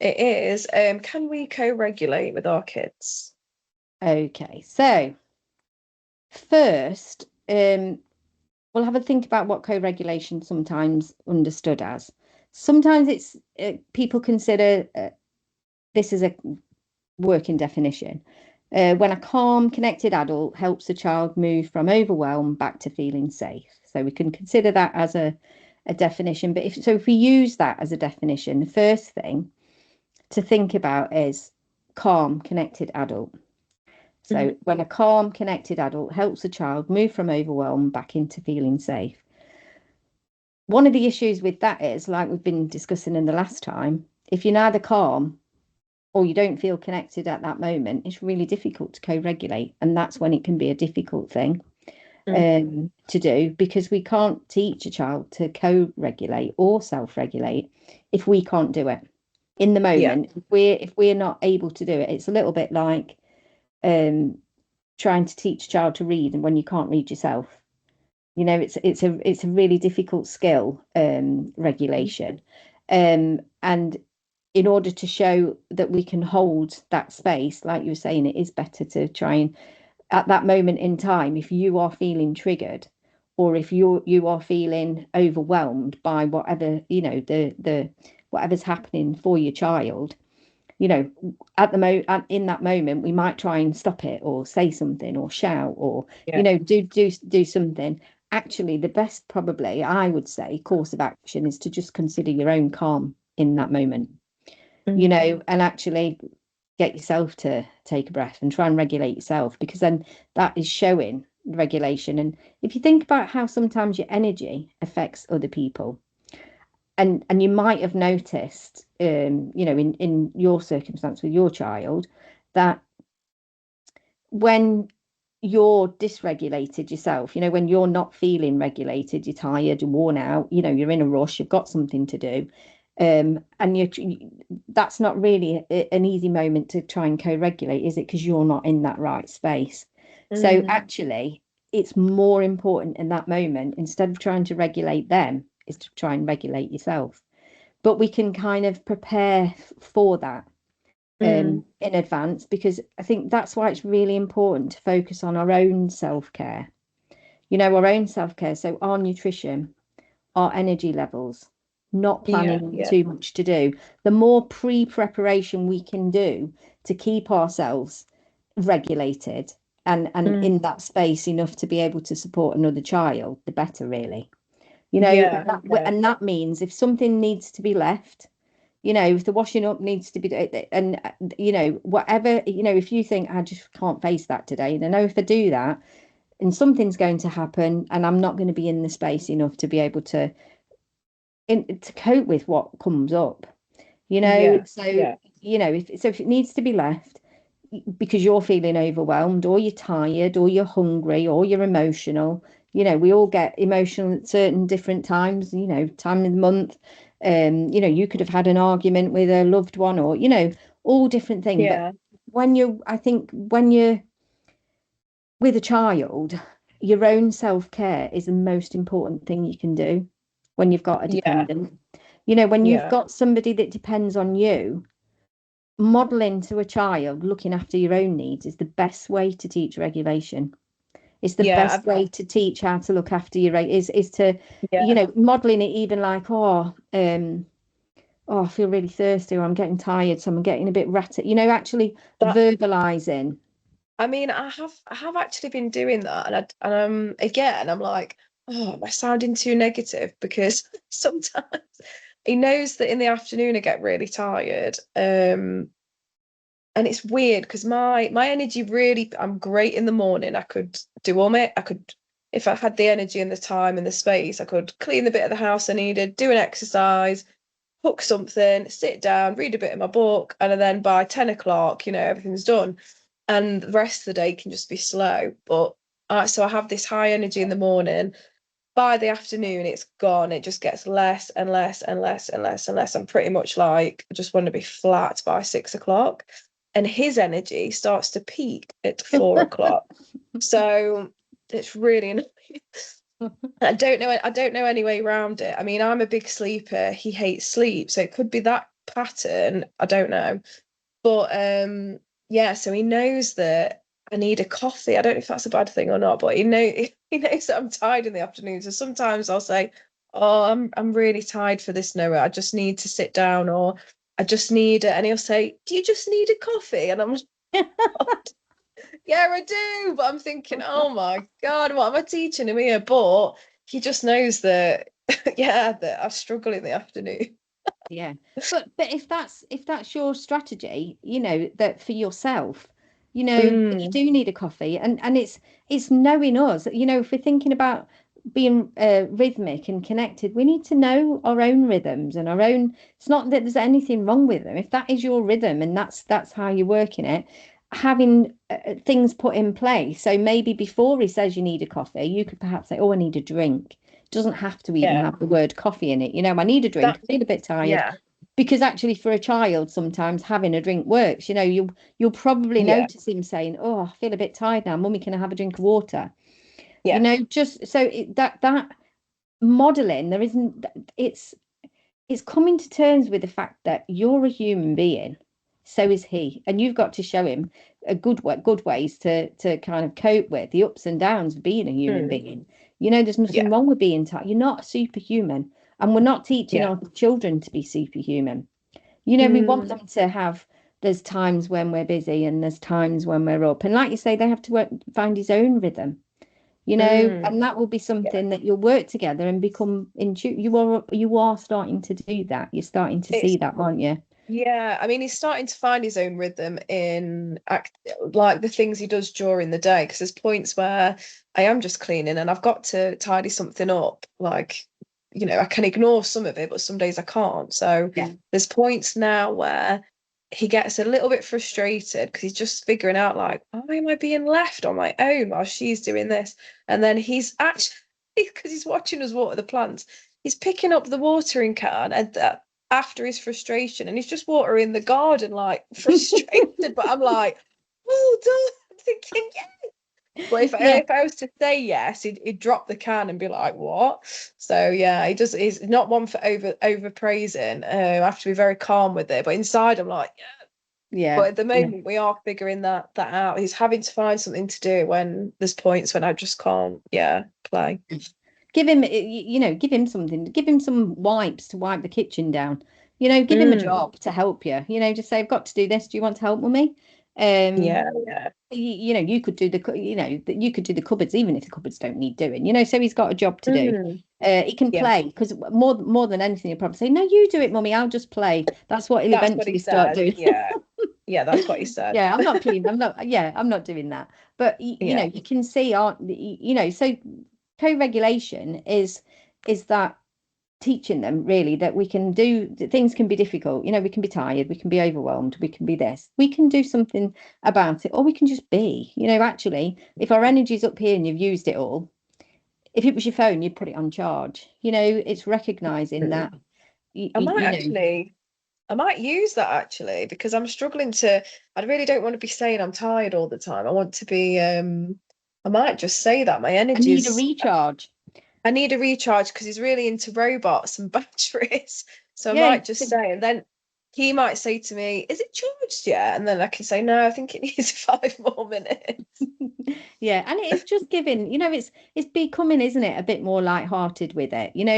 It is. Can we co-regulate with our kids? Okay, so first, we'll have a think about what co-regulation sometimes understood as. Sometimes it's people consider this as a working definition. When a calm, connected adult helps a child move from overwhelm back to feeling safe. So we can consider that as a definition. But if we use that as a definition, the first thing to think about is calm, connected adult. So when a calm, connected adult helps a child move from overwhelm back into feeling safe. One of the issues with that is, like we've been discussing in the last time, if you're neither calm or you don't feel connected at that moment, it's really difficult to co-regulate. And that's when it can be a difficult thing to do, because we can't teach a child to co-regulate or self-regulate if we can't do it in the moment. If we're not able to do it, it's a little bit like trying to teach a child to read, and when you can't read yourself, you know, it's a really difficult skill, regulation. And in order to show that we can hold that space, like you were saying, it is better to try and, at that moment in time, if you are feeling triggered, or if you are feeling overwhelmed by whatever, you know, the whatever's happening for your child, you know, in that moment, we might try and stop it, or say something, or shout, or you know, do something. Actually, the best, probably, I would say, course of action is to just consider your own calm in that moment, you know, and actually get yourself to take a breath and try and regulate yourself, because then that is showing regulation. And if you think about how sometimes your energy affects other people, and you might have noticed, you know, in your circumstance with your child, that when you're dysregulated yourself, you know, when you're not feeling regulated, you're tired, you're worn out, you know, you're in a rush, you've got something to do, and that's not really an easy moment to try and co-regulate, is it? Because you're not in that right space. So actually, it's more important in that moment, instead of trying to regulate them, is to try and regulate yourself. But we can kind of prepare for that in advance, because I think that's why it's really important to focus on our own self-care, you know, our own self-care. So our nutrition, our energy levels, not planning too much to do. The more pre-preparation we can do to keep ourselves regulated and in that space enough to be able to support another child, the better, really. You know, and that means if something needs to be left, you know, if the washing up needs to be, and you know, whatever, you know, if you think I just can't face that today, then I know if I do that, and something's going to happen, and I'm not going to be in the space enough to be able to cope with what comes up, you know. You know, if it needs to be left because you're feeling overwhelmed, or you're tired, or you're hungry, or you're emotional, you know, we all get emotional at certain different times, you know, time of the month. You know, you could have had an argument with a loved one, or, you know, all different things. But I think when you're with a child, your own self-care is the most important thing you can do when you've got a dependent. You know, when you've got somebody that depends on you, modeling to a child looking after your own needs is the best way to teach regulation. It's the best way to teach how to look after your is to, you know, modeling it, even like, oh, I feel really thirsty, or I'm getting tired, so I'm getting a bit ratty, you know, actually verbalizing. I mean, I have actually been doing that, and again, I'm like, oh, am I sounding too negative? Because sometimes he knows that in the afternoon I get really tired. And it's weird because my energy really, I'm great in the morning. I could do all my, I could, if I had the energy and the time and the space, I could clean the bit of the house I needed, do an exercise, cook something, sit down, read a bit of my book, and then by 10 o'clock, you know, everything's done. And the rest of the day can just be slow. But so I have this high energy in the morning. By the afternoon, it's gone. It just gets less and less and less and less and less. I'm pretty much like, I just want to be flat by 6 o'clock. And his energy starts to peak at 4 o'clock. So it's really annoying. I don't know any way around it. I mean, I'm a big sleeper. He hates sleep. So it could be that pattern. I don't know. But yeah, so he knows that I need a coffee. I don't know if that's a bad thing or not, but he knows that I'm tired in the afternoon. So sometimes I'll say, "Oh, I'm really tired for this, Noah. I just need to sit down," or "I just need it." And he'll say, "Do you just need a coffee?" And I'm like, "Yeah, I do." But I'm thinking, "Oh my God, what am I teaching him here?" But he just knows that, yeah, that I struggle in the afternoon. Yeah. But if that's your strategy, you know, that for yourself, you know, that you Mm, do need a coffee, and it's knowing us, you know, if we're thinking about being rhythmic and connected, we need to know our own rhythms and our own. It's not that there's anything wrong with them. If that is your rhythm and that's how you're working it, having things put in place. So maybe before he says you need a coffee, you could perhaps say, "Oh, I need a drink." Doesn't have to even yeah, have the word coffee in it. You know, I need a drink, that, I feel a bit tired. yeah, Because actually for a child, sometimes having a drink works. You know, you'll probably yeah, notice him saying, "Oh, I feel a bit tired now. Mummy, can I have a drink of water?" You yeah. know, just so that modeling, there isn't it's coming to terms with the fact that you're a human being, so is he, and you've got to show him a good ways to kind of cope with the ups and downs of being a human Mm, being. You know, there's nothing yeah, wrong with being tired. You're not superhuman, and we're not teaching yeah. our children to be superhuman. You know, we want Mm, them to have. There's times when we're busy, and there's times when we're up, and like you say, they have to find his own rhythm, you know, mm, and that will be yeah. something that you'll work together and become in tune. You are starting to do that. You're starting to It's see that, aren't you? Yeah, I mean, he's starting to find his own rhythm in like the things he does during the day. Because there's points where I am just cleaning and I've got to tidy something up. Like, I can ignore some of it, but some days I can't. So Yeah. there's points now where he gets a little bit frustrated because he's just figuring out, like, why am I being left on my own while she's doing this? And then he's actually, because he's watching us water the plants, he's picking up the watering can and after his frustration, and he's just watering the garden, like, frustrated. But I'm like, well done. I'm thinking, yeah. But if Yeah. if I was to say yes, he'd drop the can and be like, what? So yeah, he does. He's not one for over praising. I have to be very calm with it. But inside, I'm like, yeah. Yeah. But at the Yeah. moment, we are figuring that out. He's having to find something to do when there's points when I just can't, yeah, play. Give him, you know, give him something. Give him some wipes to wipe the kitchen down. You know, give him a Mm, job to help you. You know, just say, "I've got to do this. Do you want to help, mummy?" Um, yeah, yeah. you know, you could do you know, you could do the cupboards even if the cupboards don't need doing. You know, so he's got a job to do. Mm, He can yeah. play because more than anything, he'll probably say, "No, you do it, mummy. I'll just play." That's what he'll That's what he eventually start said. doing. Yeah. Yeah, that's what he said. Yeah, I'm not clean. I'm not. Yeah, I'm not doing that. But you know, Yeah. you can see, aren't you know? So co-regulation is that teaching them really that we can do that things can be difficult. You know, we can be tired, we can be overwhelmed, we can be this. We can do something about it, or we can just be. You know, actually, if our energy's up here and you've used it all, if it was your phone, you'd put it on charge. You know, it's recognizing Mm. that. I might You know, actually, I might use that actually because I'm struggling to, I really don't want to be saying I'm tired all the time. I want to be, I might just say that my I need a energy's, recharge. I need a recharge because he's really into robots and batteries. So I Yeah, might just say, and then he might say to me, "Is it charged yet?" And then I can say, "No, I think it needs 5 more minutes." yeah, and it's just giving, you know, it's becoming, isn't it, a bit more light-hearted with it, you know,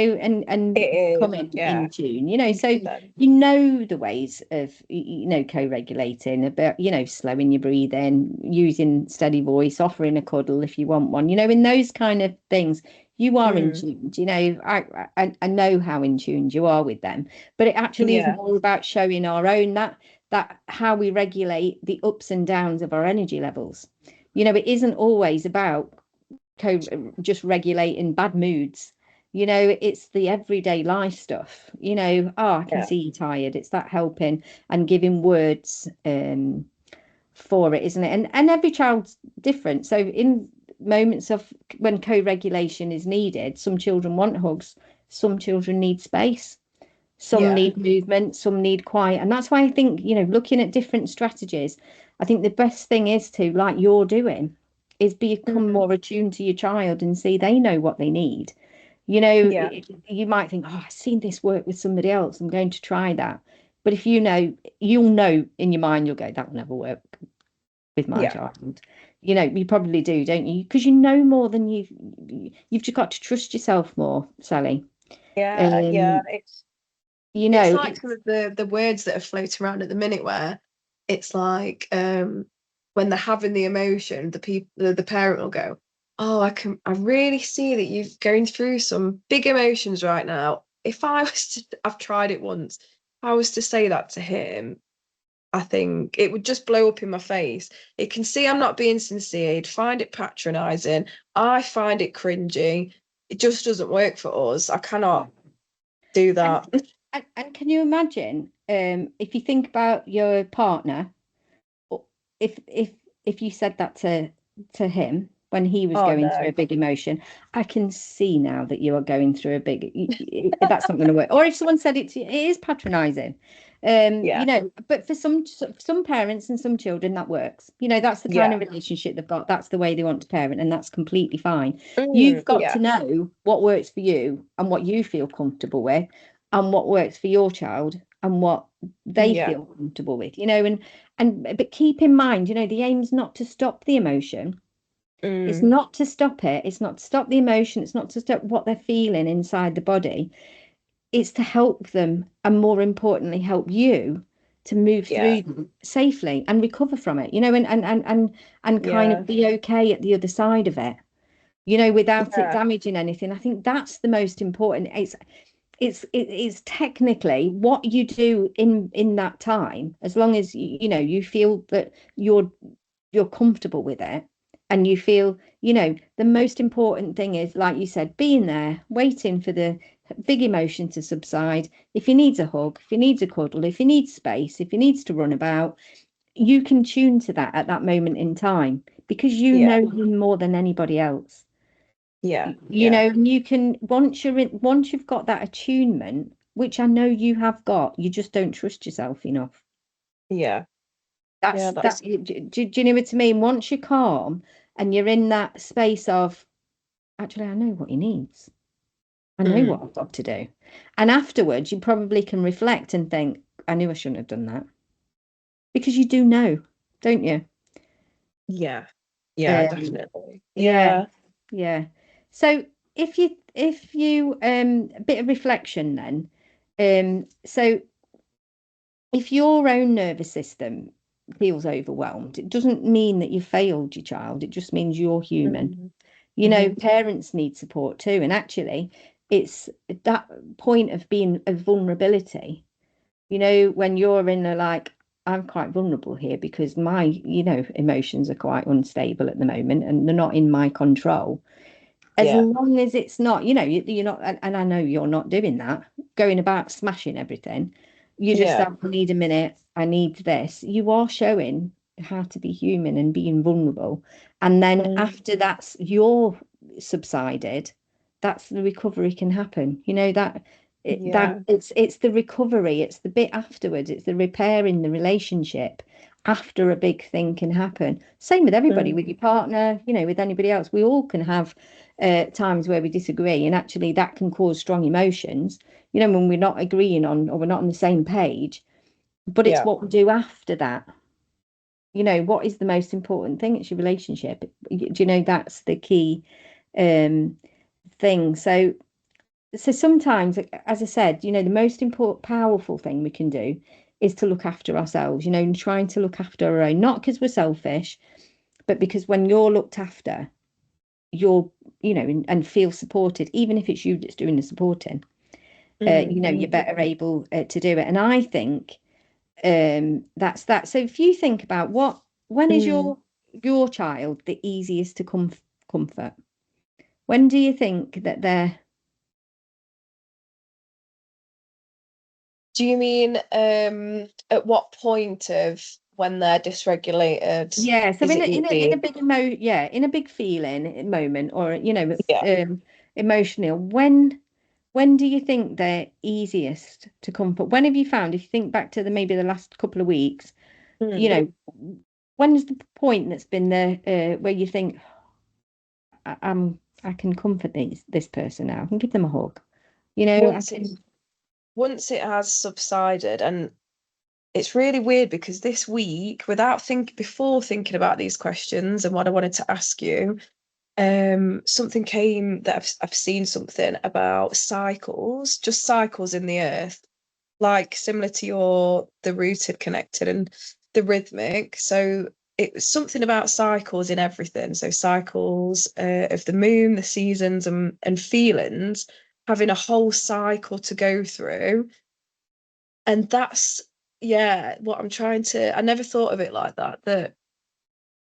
It and is, coming yeah, in tune, you know, so 100%. you know the ways of you know co-regulating about, you know, slowing your breathing, using steady voice, offering a cuddle if you want one, you know, in those kind of things, you are in Mm, tune. You know, I know how in tune you are with them, but it actually is yeah, more about showing our own that how we regulate the ups and downs of our energy levels. You know, it isn't always about co just regulating bad moods. You know, it's the everyday life stuff. You know, oh, I can yeah, see you tired. It's that helping and giving words for it, isn't it? And every child's different. So in moments of when co-regulation is needed, some children want hugs, some children need space. Some yeah. need movement, some need quiet. And that's why I think, you know, looking at different strategies, I think the best thing is to, like you're doing, is become Mm, more attuned to your child and see they know what they need. You know, yeah. you might think, oh, I've seen this work with somebody else. I'm going to try that. But if you know, you'll know in your mind, you'll go, that will never work with my Yeah. child. You know, you probably do, don't you? Because you know more than you've just got to trust yourself more, Sally. Yeah, yeah. Um, It's it's like some of the words that are floating around at the minute where it's like when they're having the emotion, the parent will go, "Oh, I really see that you're going through some big emotions right now." If I was to, I've tried it once. If I was to say that to him, I think it would just blow up in my face. It can see I'm not being sincere. He'd find it patronizing. I find it cringy. It just doesn't work for us. I cannot do and, that. and can you imagine if you think about your partner, if if if you said that to him when he was Oh going through a no. big emotion, I can see now that you are going through a big, that's not going to work. Or if someone said it to you, it is patronizing. You Yeah. know, but for some parents and some children that works. You know, that's the kind of Yeah. relationship they've got. That's the way they want to parent, and that's completely fine. You've Mm, got to yeah. know what works for you and what you feel comfortable with, and what works for your child and what they Yeah. feel comfortable with. You know, and but keep in mind, you know, the aim's not to stop the emotion. It's Mm, not to stop it. It's not to stop the emotion. It's not to stop what they're feeling inside the body. It's to help them, and more importantly, help you to move yeah. through them safely and recover from it, you know, and kind Yeah. of be okay at the other side of it, you know, without it Yeah. damaging anything. I think that's the most important. It's technically what you do in that time, as long as you know you feel that you're comfortable with it, and you feel, you know, the most important thing is, like you said, being there, waiting for the big emotion to subside. If he needs a hug, if he needs a cuddle, if he needs space, if he needs to run about, you can tune to that at that moment in time, because you Yeah. know him more than anybody else. Yeah. You Yeah. know, and you can, once you've got that attunement, which I know you have got, you just don't trust yourself enough. Yeah. That's Yeah. that. That's Do you know what I mean? Once you're calm and you're in that space of, actually, I know what he needs. I know mm, what I've got to do. And afterwards, you probably can reflect and think, I knew I shouldn't have done that. Because you do know, don't you? yeah. Yeah, Um, definitely. yeah, Yeah. yeah. So if you a bit of reflection then, so if your own nervous system feels overwhelmed, it doesn't mean that you failed your child. It just means you're human. Mm, You know, hmm. parents need support too. And actually, it's that point of being a vulnerability, you know, when you're in a like, I'm quite vulnerable here because my, you know, emotions are quite unstable at the moment and they're not in my control. As Yeah. long as it's not, you know, you're not, and I know you're not doing that, going about smashing everything. You just Yeah. have, I need a minute, I need this. You are showing how to be human and being vulnerable. And then Mm, after that's you're subsided, that's the recovery can happen. You know, that yeah. it's the recovery, it's the bit afterwards, it's the repairing the relationship after a big thing can happen. Same with everybody, Mm, with your partner, you know, with anybody else. We all can have times where we disagree, and actually that can cause strong emotions, you know, when we're not agreeing on or we're not on the same page. But it's yeah. what we do after that. You know, what is the most important thing? It's your relationship. Do you know that's the key um thing? So sometimes, as I said, you know, the most important powerful thing we can do is to look after ourselves, you know, and trying to look after our own, not because we're selfish, but because when you're looked after, you're, you know, and feel supported, even if it's you that's doing the supporting, you Mm, know, you're better able to do it. And I think that's that. So if you think about when is mm. your child the easiest to comfort? When do you think that they're, Do you mean at what point of when they're dysregulated yeah, so is in it in a easy? big yeah, in a big feeling moment, or you know, Yeah. emotional, when do you think they're easiest to comfort? When have you found, if you think back to the maybe the last couple of weeks, you Mm. know, when's the point that's been there where you think, I can comfort this person now, I can give them a hug, you know, I Once can, once it has subsided, and it's really weird because this week, before thinking about these questions and what I wanted to ask you, something came that I've seen something about cycles, just cycles in the earth, like similar to the rooted, connected, and the rhythmic. So it was something about cycles in everything. So cycles of the moon, the seasons, and feelings, having a whole cycle to go through. And that's, yeah, what I'm trying to. I never thought of it like that. That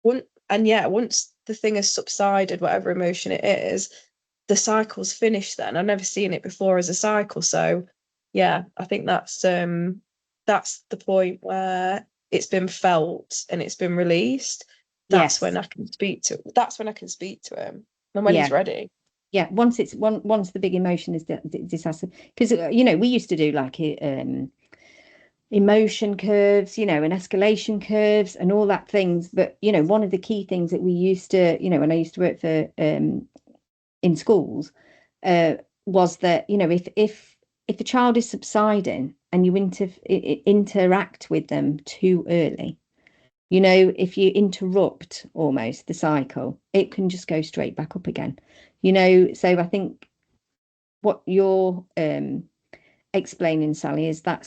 once, and yeah, once the thing has subsided, whatever emotion it is, the cycle's finished then. I've never seen it before as a cycle. So yeah, I think that's the point where it's been felt and it's been released. Yes. That's when I can speak to him and when he's Yeah. ready. Yeah. Once the big emotion is disaster, because we used to do like emotion curves, and escalation curves and all that things. But one of the key things that we used to, when I used to work for in schools, uh, was that if a child is subsiding and you interact with them too early, if you interrupt almost the cycle, it can just go straight back up again. So I think what you're explaining, Sally, is that